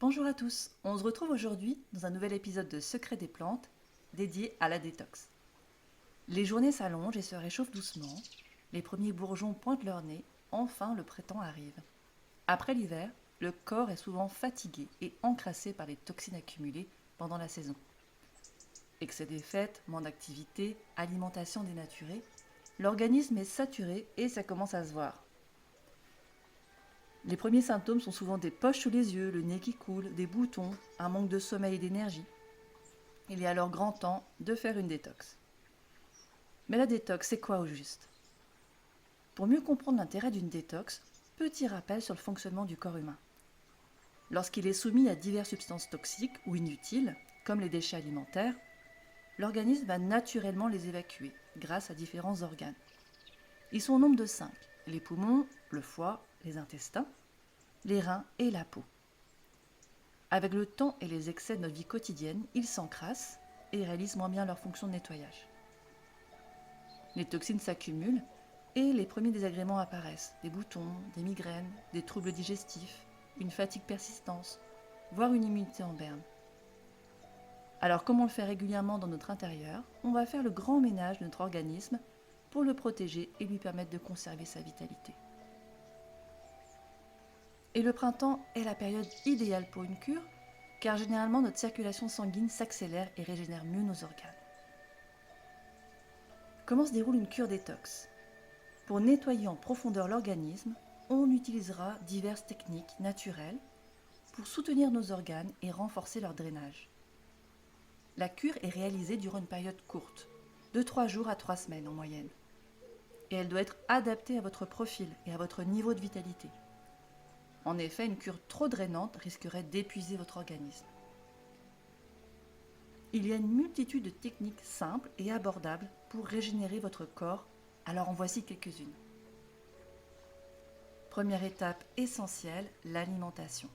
Bonjour à tous, on se retrouve aujourd'hui dans un nouvel épisode de Secrets des plantes dédié à la détox. Les journées s'allongent et se réchauffent doucement, les premiers bourgeons pointent leur nez, enfin le printemps arrive. Après l'hiver, le corps est souvent fatigué et encrassé par les toxines accumulées pendant la saison. Excès des fêtes, manque d'activité, alimentation dénaturée, l'organisme est saturé et ça commence à se voir. Les premiers symptômes sont souvent des poches sous les yeux, le nez qui coule, des boutons, un manque de sommeil et d'énergie. Il est alors grand temps de faire une détox. Mais la détox, c'est quoi au juste? Pour mieux comprendre l'intérêt d'une détox, petit rappel sur le fonctionnement du corps humain. Lorsqu'il est soumis à diverses substances toxiques ou inutiles, comme les déchets alimentaires, l'organisme va naturellement les évacuer grâce à différents organes. Ils sont au nombre de 5, les poumons, le foie, les intestins, les reins et la peau. Avec le temps et les excès de notre vie quotidienne, ils s'encrassent et réalisent moins bien leur fonction de nettoyage. Les toxines s'accumulent et les premiers désagréments apparaissent, des boutons, des migraines, des troubles digestifs, une fatigue persistante, voire une immunité en berne. Alors comme on le fait régulièrement dans notre intérieur, on va faire le grand ménage de notre organisme pour le protéger et lui permettre de conserver sa vitalité. Et le printemps est la période idéale pour une cure, car généralement notre circulation sanguine s'accélère et régénère mieux nos organes. Comment se déroule une cure détox? Pour nettoyer en profondeur l'organisme, on utilisera diverses techniques naturelles pour soutenir nos organes et renforcer leur drainage. La cure est réalisée durant une période courte, de 3 jours à 3 semaines en moyenne. Et elle doit être adaptée à votre profil et à votre niveau de vitalité. En effet, une cure trop drainante risquerait d'épuiser votre organisme. Il y a une multitude de techniques simples et abordables pour régénérer votre corps, alors en voici quelques-unes. Première étape essentielle, l'alimentation.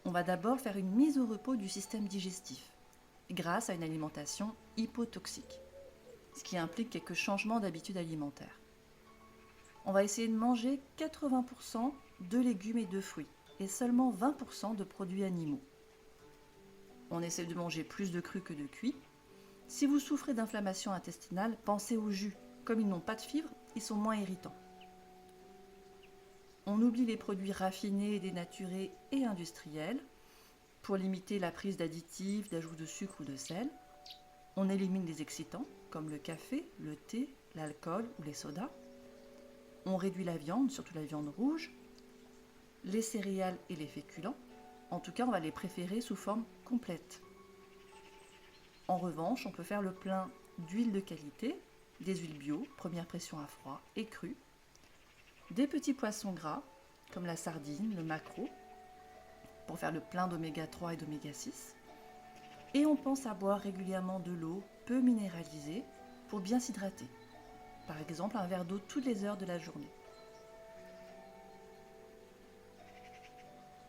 On va d'abord faire une mise au repos du système digestif, grâce à une alimentation hypotoxique, ce qui implique quelques changements d'habitude alimentaire. On va essayer de manger 80% de légumes et de fruits, et seulement 20% de produits animaux. On essaie de manger plus de crus que de cuits. Si vous souffrez d'inflammation intestinale, pensez aux jus. Comme ils n'ont pas de fibres, ils sont moins irritants. On oublie les produits raffinés, dénaturés et industriels pour limiter la prise d'additifs, d'ajouts de sucre ou de sel. On élimine les excitants comme le café, le thé, l'alcool ou les sodas. On réduit la viande, surtout la viande rouge, les céréales et les féculents. En tout cas, on va les préférer sous forme complète. En revanche, on peut faire le plein d'huile de qualité, des huiles bio, première pression à froid et crues, des petits poissons gras, comme la sardine, le maquereau, pour faire le plein d'oméga 3 et d'oméga 6. Et on pense à boire régulièrement de l'eau peu minéralisée pour bien s'hydrater. Par exemple, un verre d'eau toutes les heures de la journée.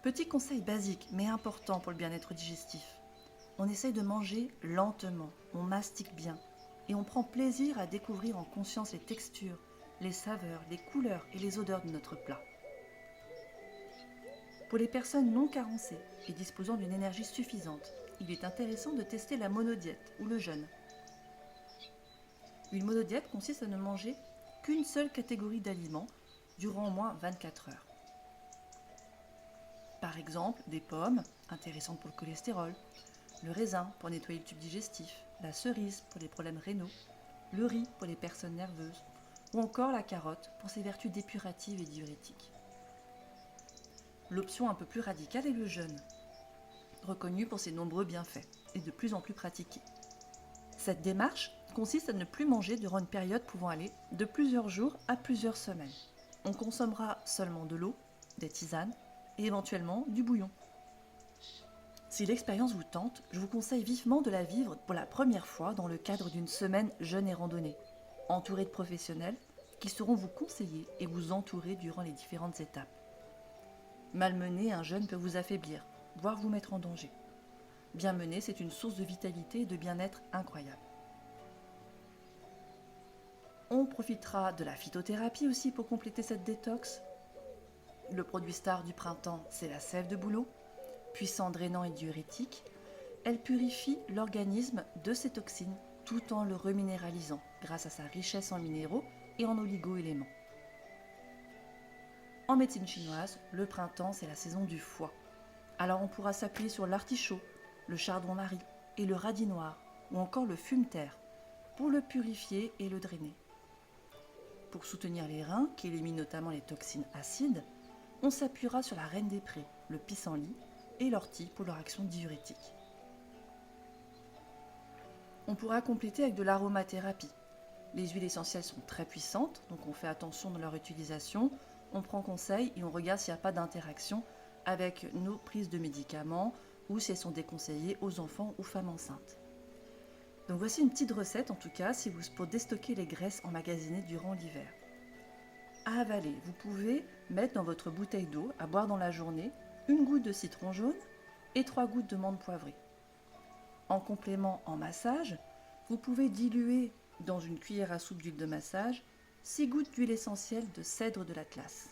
Petit conseil basique mais important pour le bien-être digestif. On essaye de manger lentement, on mastique bien et on prend plaisir à découvrir en conscience les textures, les saveurs, les couleurs et les odeurs de notre plat. Pour les personnes non carencées et disposant d'une énergie suffisante, il est intéressant de tester la monodiète ou le jeûne. Une monodiète consiste à ne manger qu'une seule catégorie d'aliments durant au moins 24 heures. Par exemple, des pommes, intéressantes pour le cholestérol, le raisin pour nettoyer le tube digestif, la cerise pour les problèmes rénaux, le riz pour les personnes nerveuses, ou encore la carotte pour ses vertus dépuratives et diurétiques. L'option un peu plus radicale est le jeûne, reconnu pour ses nombreux bienfaits et de plus en plus pratiqué. Cette démarche consiste à ne plus manger durant une période pouvant aller de plusieurs jours à plusieurs semaines. On consommera seulement de l'eau, des tisanes et éventuellement du bouillon. Si l'expérience vous tente, je vous conseille vivement de la vivre pour la première fois dans le cadre d'une semaine jeûne et randonnée, entourée de professionnels qui sauront vous conseiller et vous entourer durant les différentes étapes. Mal mené, un jeûne peut vous affaiblir, voire vous mettre en danger. Bien mené, c'est une source de vitalité et de bien-être incroyable. On profitera de la phytothérapie aussi pour compléter cette détox. Le produit star du printemps, c'est la sève de bouleau, Puissant drainant et diurétique, elle purifie l'organisme de ses toxines tout en le reminéralisant grâce à sa richesse en minéraux et en oligo-éléments. En médecine chinoise, le printemps, c'est la saison du foie. Alors on pourra s'appuyer sur l'artichaut, le chardon-marie et le radis noir, ou encore le fumeterre, pour le purifier et le drainer. Pour soutenir les reins, qui éliminent notamment les toxines acides, on s'appuiera sur la reine des prés, le pissenlit, et l'ortie pour leur action diurétique. On pourra compléter avec de l'aromathérapie. Les huiles essentielles sont très puissantes, donc on fait attention dans leur utilisation, on prend conseil et on regarde s'il n'y a pas d'interaction avec nos prises de médicaments ou si elles sont déconseillées aux enfants ou femmes enceintes. Donc voici une petite recette en tout cas pour déstocker les graisses emmagasinées durant l'hiver. À avaler, vous pouvez mettre dans votre bouteille d'eau à boire dans la journée une goutte de citron jaune et 3 gouttes de menthe poivrée. En complément en massage, vous pouvez diluer dans une cuillère à soupe d'huile de massage 6 gouttes d'huile essentielle de cèdre de l'Atlas.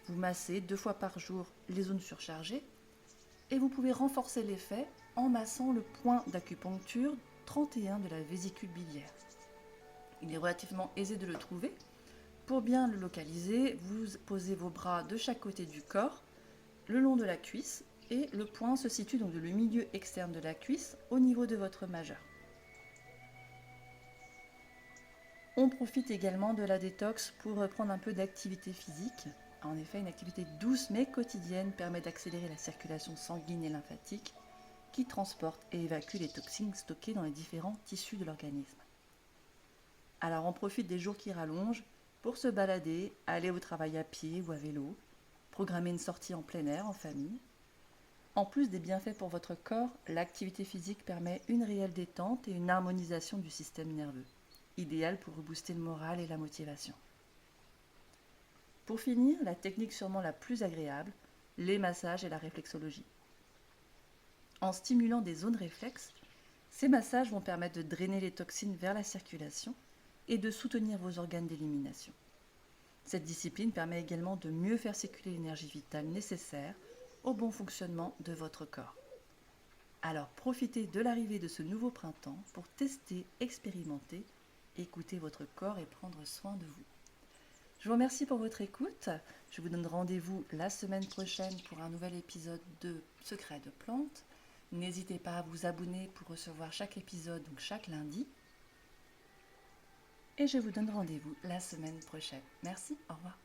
Vous massez 2 fois par jour les zones surchargées et vous pouvez renforcer l'effet en massant le point d'acupuncture 31 de la vésicule biliaire. Il est relativement aisé de le trouver. Pour bien le localiser, vous posez vos bras de chaque côté du corps, le long de la cuisse, et le point se situe donc dans le milieu externe de la cuisse au niveau de votre majeur. On profite également de la détox pour reprendre un peu d'activité physique. En effet, une activité douce mais quotidienne permet d'accélérer la circulation sanguine et lymphatique qui transporte et évacue les toxines stockées dans les différents tissus de l'organisme. Alors on profite des jours qui rallongent pour se balader, aller au travail à pied ou à vélo, programmer une sortie en plein air en famille. En plus des bienfaits pour votre corps, l'activité physique permet une réelle détente et une harmonisation du système nerveux, idéal pour rebooster le moral et la motivation. Pour finir, la technique sûrement la plus agréable, les massages et la réflexologie. En stimulant des zones réflexes, ces massages vont permettre de drainer les toxines vers la circulation et de soutenir vos organes d'élimination. Cette discipline permet également de mieux faire circuler l'énergie vitale nécessaire au bon fonctionnement de votre corps. Alors profitez de l'arrivée de ce nouveau printemps pour tester, expérimenter, écouter votre corps et prendre soin de vous. Je vous remercie pour votre écoute. Je vous donne rendez-vous la semaine prochaine pour un nouvel épisode de Secrets de plantes. N'hésitez pas à vous abonner pour recevoir chaque épisode, donc chaque lundi. Et je vous donne rendez-vous la semaine prochaine. Merci, au revoir.